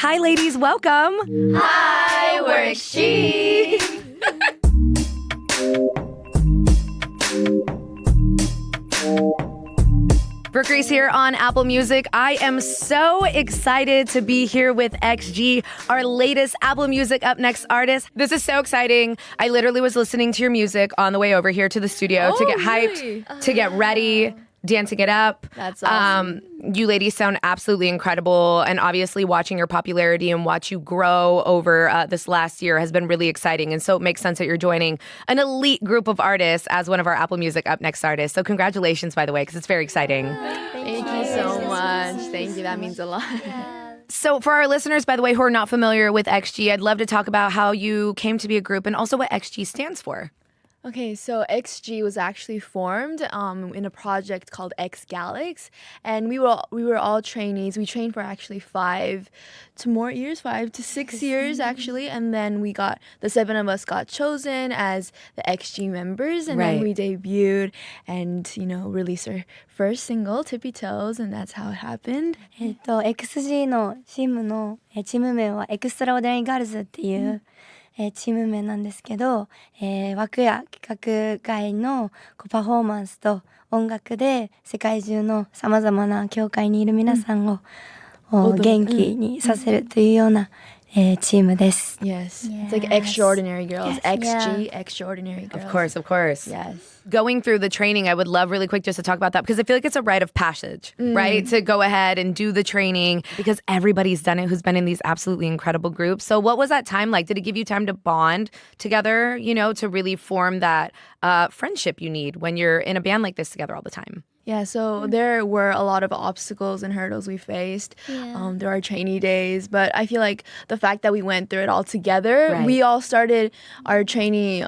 Hi, ladies. Welcome. Hi, we're XG. Brooke Reese here on Apple Music. I am so excited to be here with XG, our latest Apple Music Up Next artist. This is so exciting. I literally was listening to your music on the way over here to the studio to get hyped, to get ready, dancing it up. That's awesome. You ladies sound absolutely incredible. And obviously watching your popularity and watch you grow over this last year has been really exciting. And so it makes sense that you're joining an elite group of artists as one of our Apple Music Up Next artists. So congratulations, by the way, because it's very exciting. Thank you so much. Thank you. That means a lot. So for our listeners, by the way, who are not familiar with XG, I'd love to talk about how you came to be a group and also what XG stands for. Okay, so XG was actually formed in a project called X Galax, and we were all trainees. We trained for actually 5 to 6 years actually, and then the 7 of us got chosen as the XG members, and then we debuted and released our first single, Tippy Toes, and that's how it happened. XG のチームのチーム名はエクストラオーディナリーガールズっていうチーム名なんですけど、枠や企画外のパフォーマンスと音楽で世界中のさまざまな教会にいる皆さんを元気にさせるというようなチームです。Yes. It's like extraordinary girls. XG, extraordinary girls. Of course. Yes. Going through the training, I would love really quick just to talk about that because I feel like it's a rite of passage, right? To go ahead and do the training because everybody's done it who's been in these absolutely incredible groups. So what was that time like? Did it give you time to bond together, to really form that friendship you need when you're in a band like this together all the time? Yeah, so there were a lot of obstacles and hurdles we faced. There are trainee days, but I feel like the fact that we went through it all together, we all started our trainee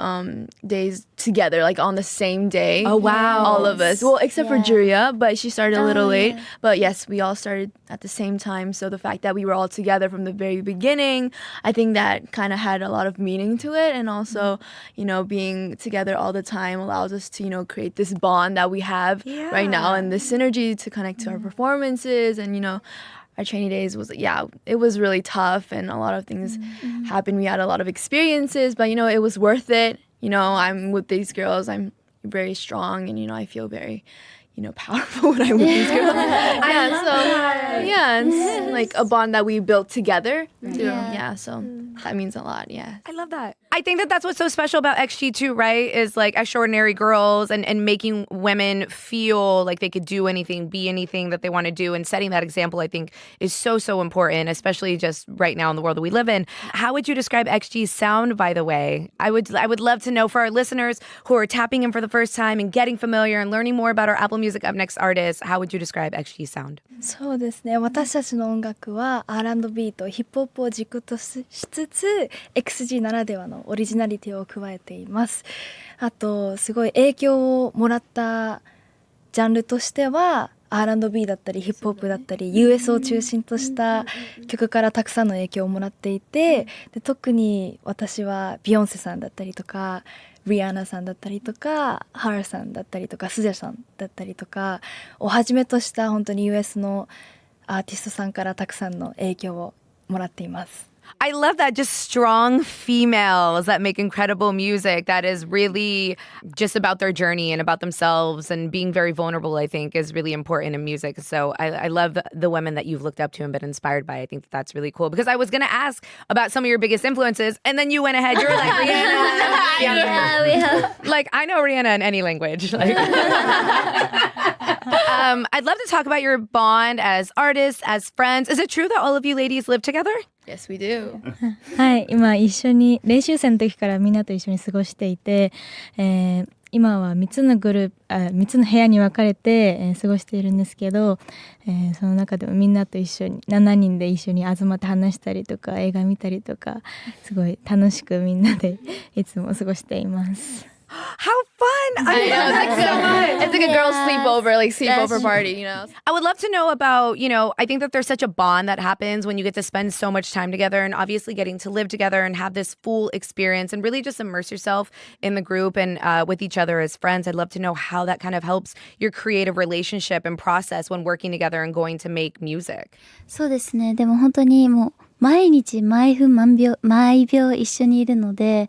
days together, like on the same day. Oh, wow. All of us. Well, except for Julia, but she started a little late. But yes, we all started at the same time. So the fact that we were all together from the very beginning, I think that kind of had a lot of meaning to it. And also, being together all the time allows us to, create this bond that we have right now, and the synergy to connect to our performances. And our training days it was really tough, and a lot of things happened. We had a lot of experiences, but it was worth it. I'm with these girls, I'm very strong, and I feel very powerful when I'm with these girls. It's like a bond that we built together. So that means a lot. I love that. I think that that's what's so special about XG too, right? Is like extraordinary girls and making women feel like they could do anything, be anything that they want to do, and setting that example, I think, is so, so important, especially just right now in the world that we live in. How would you describe XG's sound, by the way? I would love to know for our listeners who are tapping in for the first time and getting familiar and learning more about our Apple Music Up Next artists, how would you describe XG's sound? そうですね、私たちの音楽は R&B とヒップホップを軸としつつ XG ならではのオリジナリティを加えています。あとすごい影響をもらったジャンルとしては R&B だったりヒップホップだったり US を中心とした曲からたくさんの影響をもらっていて、で特に私はビヨンセさんだったりとかリアーナさんだったりとかハーさんだったりとかスジャさんだったりとかをはじめとした本当に US のアーティストさんからたくさんの影響をもらっています。I love that, just strong females that make incredible music that is really just about their journey and about themselves, and being very vulnerable, I think, is really important in music. So I love the women that you've looked up to and been inspired by. I think that's really cool, because I was going to ask about some of your biggest influences, and then you went ahead. You were like, Rihanna. We have. Like, I know Rihanna in any language. Like, I'd love to talk about your bond as artists, as friends. Is it true that all of you ladies live together? Yes, we do. はい、今一緒に練習生の時からみんなと一緒に過ごしていて、今は3つの部屋に分かれて、過ごしているんですけど、その中でもみんなと一緒に7人で一緒に集まって話したりとか映画見たりとかすごい楽しくみんなでいつも過ごしています。How fun! I know, love that so much. It's like a girls' sleepover, like sleepover party, I would love to know about, I think that there's such a bond that happens when you get to spend so much time together, and obviously getting to live together and have this full experience and really just immerse yourself in the group and with each other as friends. I'd love to know how that kind of helps your creative relationship and process when working together and going to make music. そうですね。でも本当にもう毎日毎分毎秒一緒にいるので、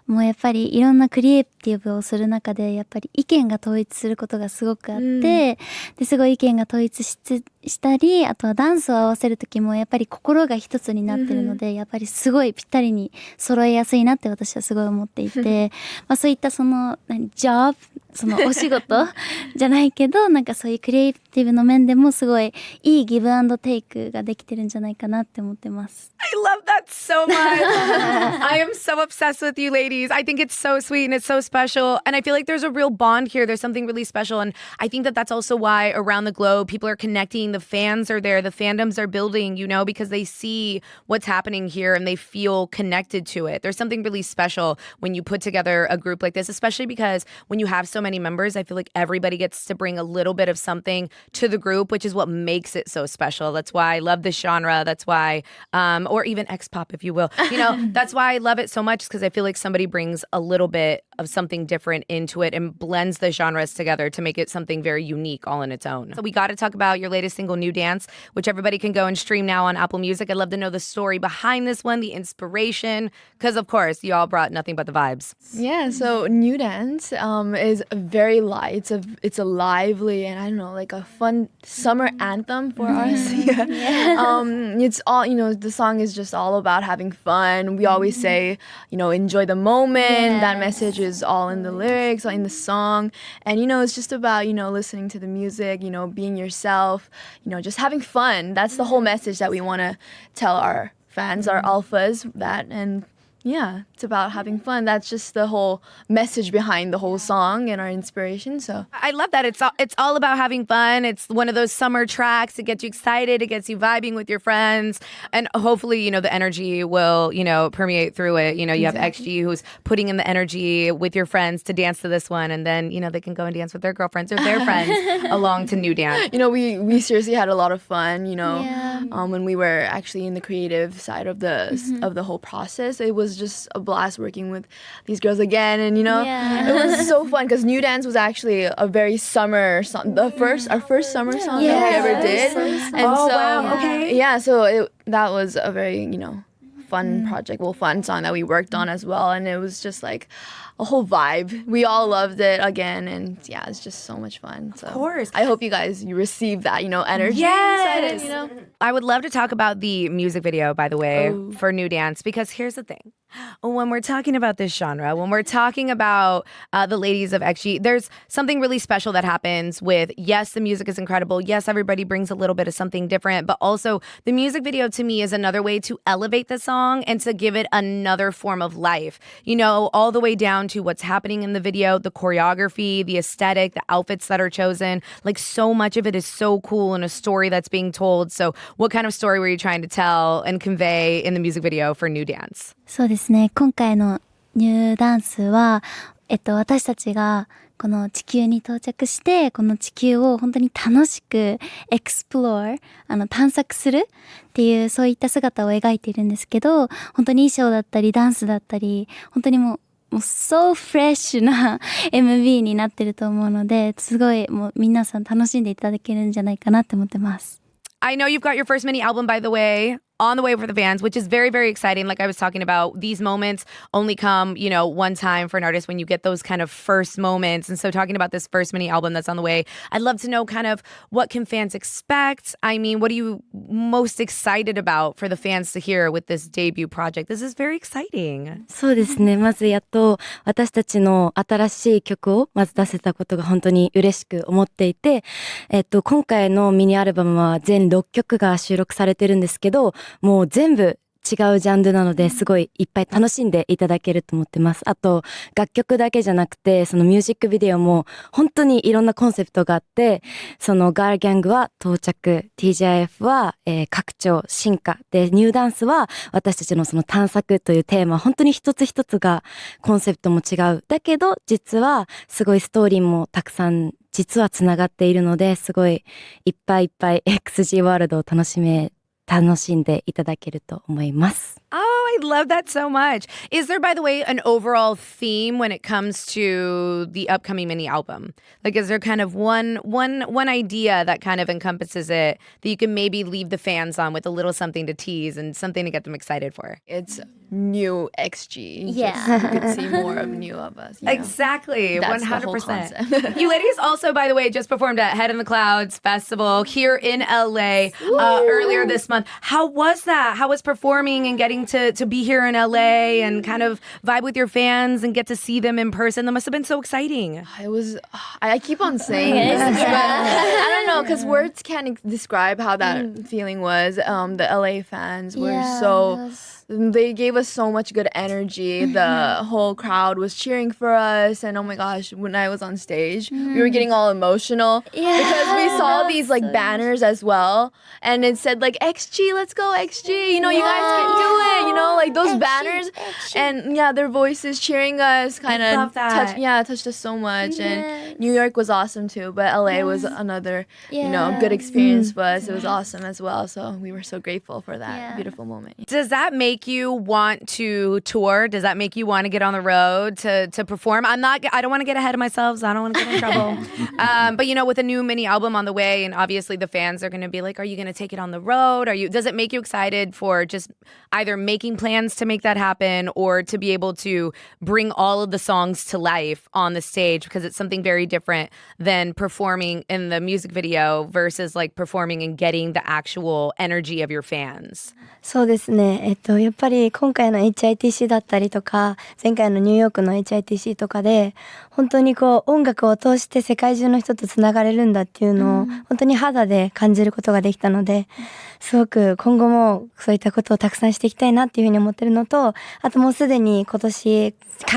もうやっぱりいろんなクリエイティブをする中でやっぱり意見が統一することがすごくあって、ですごい意見が統一したり、あとはダンスを合わせる時もやっぱり心が一つになってるので、やっぱりすごいぴったりに揃えやすいなって私はすごい思っていて、そういったそのジョブ、そのお仕事じゃないけど、なんかそういうクリエイティブの面でもすごいいいギブアンドテイクができてるんじゃないかなって思ってます。I love that so much. I am so obsessed with you ladies. I think it's so sweet and it's so special. And I feel like there's a real bond here. There's something really special. And I think that that's also why around the globe, people are connecting. The fans are there. The fandoms are building, you know, because they see what's happening here and they feel connected to it. There's something really special when you put together a group like this, especially because when you have so many members, I feel like everybody gets to bring a little bit of something to the group, which is what makes it so special. That's why I love this genre. That's why, or even X-pop, if you will. You know, that's why I love it so much, because I feel like somebody brings a little bit of something different into it and blends the genres together to make it something very unique all in its own. So we got to talk about your latest single, New Dance, which everybody can go and stream now on Apple Music. I'd love to know the story behind this one, the inspiration, because of course you all brought nothing but the vibes. Yeah, so New Dance is very light. It's a lively and I don't know, like a fun summer anthem for us. It's all, you know, the song is just all about having fun. We always say, you know, enjoy the moment. That message is all in the lyrics, in the song. And, you know, it's just about, you know, listening to the music, you know, being yourself, you know, just having fun. That's the whole message that we want to tell our fans, our alphas, that. And yeah, it's about having fun. That's just the whole message behind the whole song and our inspiration. So I love that. It's all about having fun. It's one of those summer tracks. It gets you excited. It gets you vibing with your friends. And hopefully, you know, the energy will, you know, permeate through it. You know, you have XG who's putting in the energy with your friends to dance to this one. And then, you know, they can go and dance with their girlfriends or their friends along to New Dance. You know, we seriously had a lot of fun, you know, when we were actually in the creative side of the whole process. It was just a blast working with these girls again, and you know, it was so fun because New Dance was actually a very summer song, our first summer song that we ever did, and so that was a very, you know, fun project, fun song that we worked on as well, and it was just like a whole vibe. We all loved it again, and yeah, it's just so much fun. So of course. I hope you receive that, you know, energy. Yes. Inside it, you know. I would love to talk about the music video, by the way, for New Dance, because here's the thing. When we're talking about this genre, when we're talking about the ladies of XG, there's something really special that happens with, yes, the music is incredible. Yes, everybody brings a little bit of something different, but also the music video to me is another way to elevate the song and to give it another form of life. You know, all the way down to what's happening in the video, the choreography, the aesthetic, the outfits that are chosen. Like, so much of it is so cool and a story that's being told. So what kind of story were you trying to tell and convey in the music video for New Dance? そうですね、今回のニューダンスは、私たちがこの地球に到着して、この地球を本当に楽しくエクスプロー、探索するっていう、そういった姿を描いているんですけど、本当に衣装だったりダンスだったり、本当にもうso フレッシュな MV になってると思うので、すごいもう皆さん楽しんでいただけるんじゃないかなって思ってます。I know you've got your first mini album, by the way, on the way for the fans, which is very, very exciting. Like I was talking about, these moments only come, you know, one time for an artist when you get those kind of first moments. And so talking about this first mini album that's on the way, I'd love to know kind of what can fans expect? I mean, what are you most excited about for the fans to hear with this debut project? This is very exciting. そうですね。まずやっと私たちの新しい曲をまず出せたことが本当に嬉しく思っていて、今回のミニアルバムは全6曲が収録されてるんですけど、もう全部違うジャンルなのですごいいっぱい楽しんでいただけると思ってます。あと楽曲だけじゃなくてそのミュージックビデオも本当にいろんなコンセプトがあって、そのガールギャングは到着、TGIF は、拡張、進化で、ニューダンスは私たちのその探索というテーマ、本当に一つ一つがコンセプトも違う。だけど実はすごいストーリーもたくさん実はつながっているので、すごいいっぱいいっぱい XG ワールドを楽しんでいただけると思います。Oh, I love that so much. Is there, by the way, an overall theme when it comes to the upcoming mini album? Like, is there kind of one idea that kind of encompasses it that you can maybe leave the fans on with a little something to tease and something to get them excited for? It's new XG. Yeah. Just, you could see more of new of us. You know? Exactly. That's 100%. the whole concept. You ladies also, by the way, just performed at Head in the Clouds Festival here in LA earlier this month. How was that? How was performing and getting to be here in LA and kind of vibe with your fans and get to see them in person? That must have been so exciting. It was. I keep on saying this, but I don't know because words can't describe how that feeling was. The LA fans were so. They gave us so much good energy. The whole crowd was cheering for us, and oh my gosh, when I was on stage, we were getting all emotional because we saw these like banners as well, and it said like XG, let's go XG. You know, you guys can do it. You know, like those banners, and their voices cheering us kind of touched us so much. And New York was awesome too, but LA was another good experience for us. It was awesome as well. So we were so grateful for that beautiful moment. Does that make you want to tour? Does that make you want to get on the road to perform? I don't want to get ahead of myself, so I don't want to get in trouble. But you know, with a new mini album on the way, and obviously the fans are going to be like, are you going to take it on the road? Does it make you excited for just either making plans to make that happen or to be able to bring all of the songs to life on the stage? Because it's something very different than performing in the music video versus like performing and getting the actual energy of your fans. そうですね。やっぱり今回の HITC だったりとか、前回のニューヨークの HITC とかで、本当にこう音楽を通して世界中の人とつながれるんだっていうのを本当に肌で感じることができたので、すごく今後もそういったことをたくさんしていきたいなっていうふうに思ってるのと、あともうすでに今年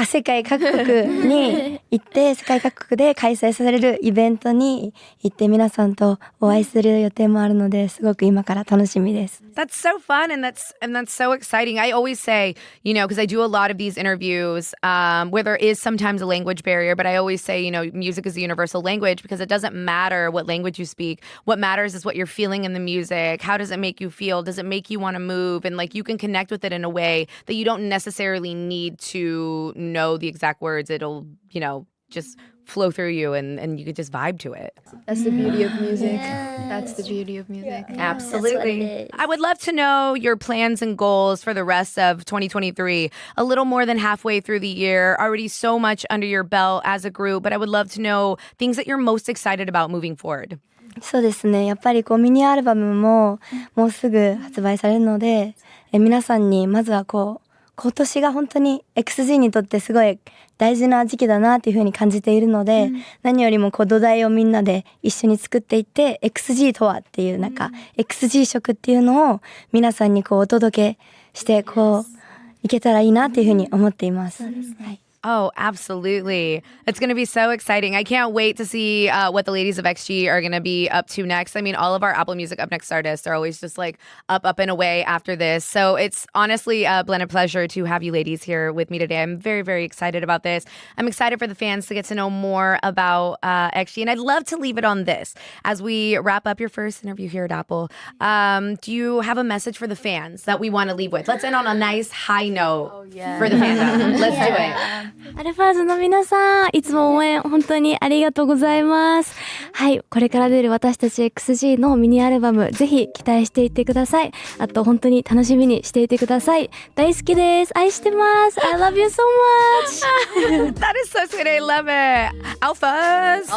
世界各国に行って世界各国で開催されるイベントに行って皆さんとお会いする予定もあるので、すごく今から楽しみです。That's so fun and that's so exciting. I always say, you know, because I do a lot of these interviews where there is sometimes a language barrier, but I always say, you know, music is a universal language because it doesn't matter what language you speak. What matters is what you're feeling in the music. How does it make you feel? Does it make you want to move? And like you can connect with it in a way that you don't necessarily need to know the exact words. It'll, you know, just flow through you and you could just vibe to it. That's the beauty of music. That's the beauty of music. Absolutely. I would love to know your plans and goals for the rest of 2023. A little more than halfway through the year, already so much under your belt as a group, but I would love to know things that you're most excited about moving forward. そうですね。やっぱりこうミニアルバムももうすぐ発売されるので、皆さんにまずはこう今年が本当に XG にとってすごい大事な時期だなっていう風に感じているので、何よりもこう土台をみんなで一緒に作っていって、XG とはっていうなんか、XG 色っていうのを皆さんにこうお届けしてこういけたらいいなっていう風に思っています。はい。Oh, absolutely. It's going to be so exciting. I can't wait to see what the ladies of XG are going to be up to next. I mean, all of our Apple Music Up Next artists are always just like up and away after this. So it's honestly a blended pleasure to have you ladies here with me today. I'm very, very excited about this. I'm excited for the fans to get to know more about XG. And I'd love to leave it on this. As we wrap up your first interview here at Apple, do you have a message for the fans that we want to leave with? Let's end on a nice high note for the fandom. Let's do it. アルファーズの皆さん、いつも応援本当にありがとうございます。はい、これから出る私たち XG のミニアルバム、ぜひ期待していってください。あと本当に楽しみにしていてください。大好きです。愛してます。I love you so much. That is so sweet. I love it. Alphas.